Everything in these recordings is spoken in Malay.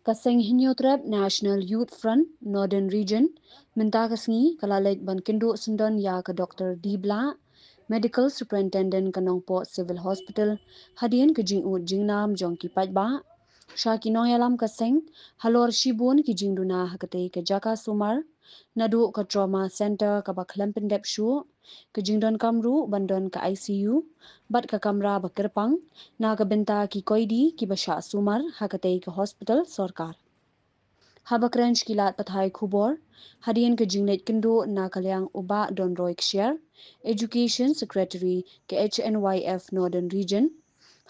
Kaseng Hinyotrap National Youth Front Northern Region minta kasngi kalalek ban kindo sundon ya ke Dr. Dibla Medical Superintendent Kanongpo Civil Hospital hadian ke jing ut jingnam jongki pajba Shaki noyalam kaseng halor shibun ki jingduna hakate ke Jaka Sumar nadu ke trauma center ke bakhlempin dep shu ke jingdon kamru bandon ke ICU bat ke kamra bakirpang na ke benta ki koidi ki basha sumar hakate ke hospital sorkar habakrench kilat pathai khubor hadian ke jingnet kendo na kalyang uba don roik share education secretary ke HNYF Northern Region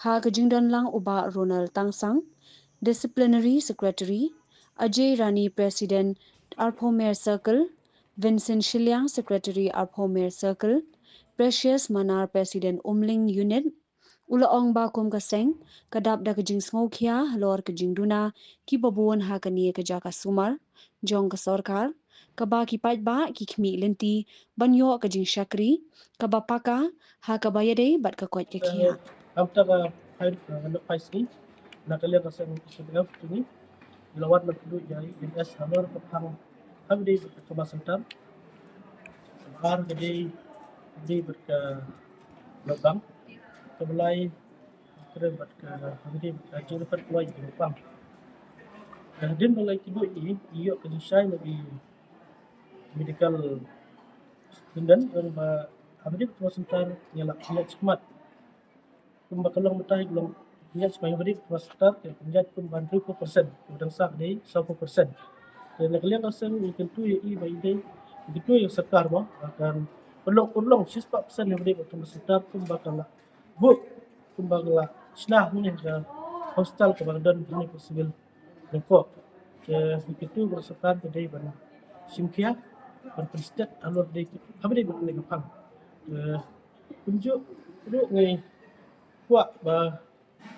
ha ke jingdon lang uba Ronald Tangsang disciplinary secretary Ajay Rani president Arphomer Circle Vincent Shiliang secretary Arphomer Circle Precious Manar president Umling unit ula ong ba kum ka seng kadap da kajing sngokya lor kajing duna ki babon ha kani ka jaka sumar jong ka sarkar ka ba ki paj ba ki khmi lenti banyo kajing shakri ka ba paka ha ka ba yade bat ka kwat ka khia after the paisi nakalia ka sen isudaf tuni lawat na kudu jai ms hamor kapang hamdi kama sentam har gede di berka lobang kebelai kere berka hamdi juru pat kuai di lobang din balai kibu iyo kejisai lagi medical dengan ba hamdi kama sentam nyala cemat kumba kalong mutai gelong penjat supaya beri prostar ke penjat pun bantu 20% udang sak dei 100% dan nakalian kasen ikan tu i bai dei itu yang sekar mo akan ulong 6% yang beri betul sekitar kumba kala bu kumba kala snah ni ke hostel ke badan ini possible leko ke begitu bersekar ke dei ban simkia berpenstet alur dei habis dei betul ngapang kunjuk lu ngai kuat ba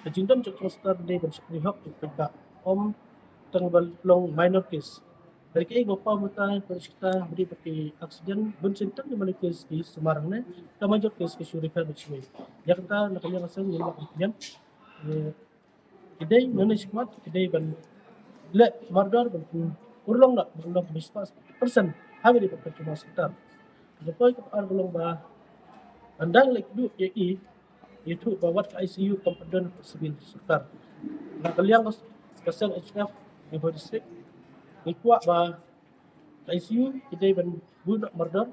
kejingdan cok poster de ban sekri hok kita om tanggal long minor case dari ke gopa mata persikta beri pakai aksiden bun senten di mana case di Semarang ne ta major case ke syurika becui ya kita nak yang asal yang kemudian idai nana sikmat idai ban le mardar ban urlong nak urlong bispas person habi di pakai cuma sekitar lepas ke urlong ba andang lek du ye itu bawat ke ICU komponen sibil sekar. Nak kaliang kasang HF di bawah distrik. Ikwa ba ke ICU kita ban budak murder.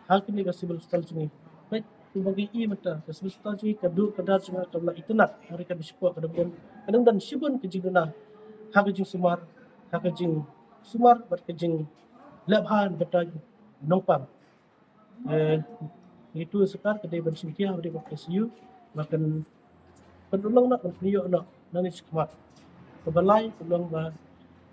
Hal kini ke sibil hospital sini. Baik bagi mata ke sibil hospital sini kadu kadar cuma tabla itenat hari kan bispo kada pun kadang dan sibun ke jinguna. Ha ke jing sumar, ha ke jing sumar bat ke jing lebhan betaj nongpang. Itu sekar kedai bersimkia hari ke ICU makan penulang nak penyo nak nani sekemat kebalai penulang ba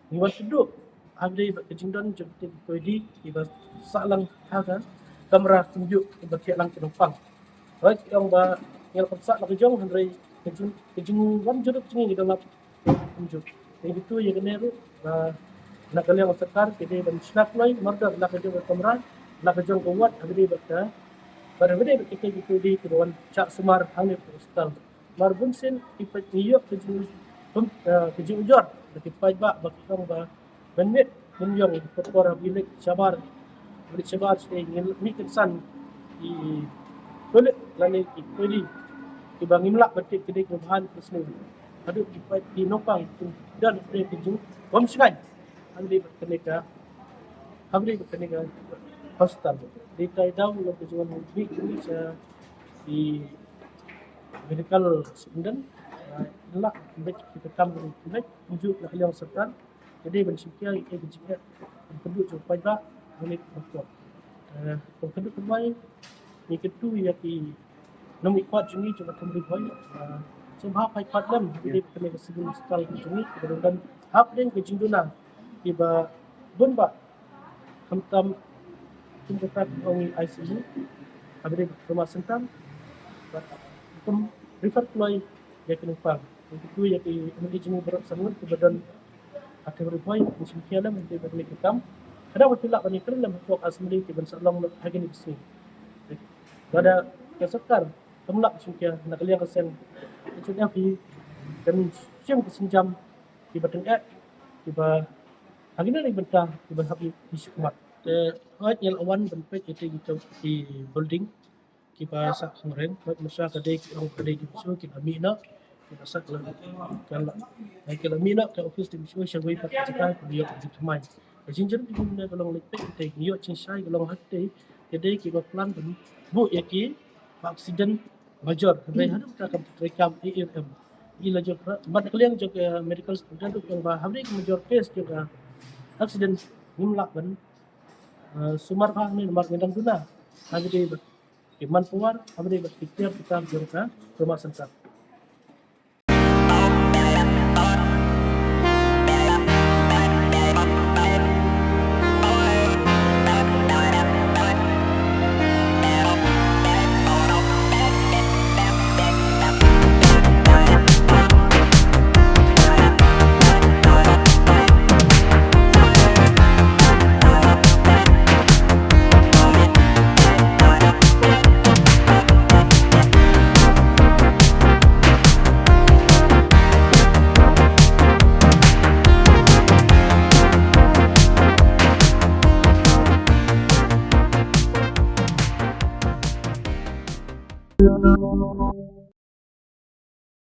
niwan seduk ada kejingdan jepti koidi iba salang haga kamera tunjuk bagi lang penumpang baik yang ba yang paksa nak jong handai kejing wan jeruk cengi dalam tunjuk yang itu yang kena ru nak kalian sekar kedai ban snack lai murder nak jong kamera nak jong kuat habis berka pada benda kita itu di kedua cak semar hanya postal marbun sen ipat niyo kejing ujor bagi pajak bagi orang ba benit menyong perkara bilik sabar bilik sabar saya mi kesan di kulit lalu di bang imlak betik kedai kebahan kesni aduk ipat di nopang dan kedai kejing bom sekai andi berkeneka habis berkeneka hostel di kaidau lo kejuan big ini di medical student ilak baik kita kam baik ujuk nak liang serta jadi bensikia ke jika penduduk supaya ba boleh berkuat penduduk kembali ni ketu ya ki nomi kuat juni coba kembali boy sebab pai kuat lam jadi kena sebelum sekali juni kemudian hap den ke jinduna iba bunba kamtam tempat orang ICU habis rumah sentam kum refer keluar ya ke numpang itu ya ke manajemen berat sangat ke badan akan berboy musim kiala menjadi balik hitam kadang waktu lak bani kerana untuk asmili ke ban salong hari ni besi pada kesekar kemlak musim kiala nak liang kesen itu yang fi dan siam kesenjam di badan kiba agina ni benta kiba habi isu kumat hoit yel awan ben pet ite gitu di building kiba sak kemarin hoit masa kadai di bisu kiba mina kiba sak la kala ai kala mina ka office di bisu shawai pat jika kuliah di temai jinjer di bunda kalau lepet ite yo cinsai kalau hatte kadai kiba plan ben bu yaki accident major kadai hadu ta kam rekam EFM ila jok mat kalian jok medical student yang bah habri major case jok accident nimlak ban sumar phang ni mar medang tuna habri iman puar habri berpikir kita jok rumah sakit.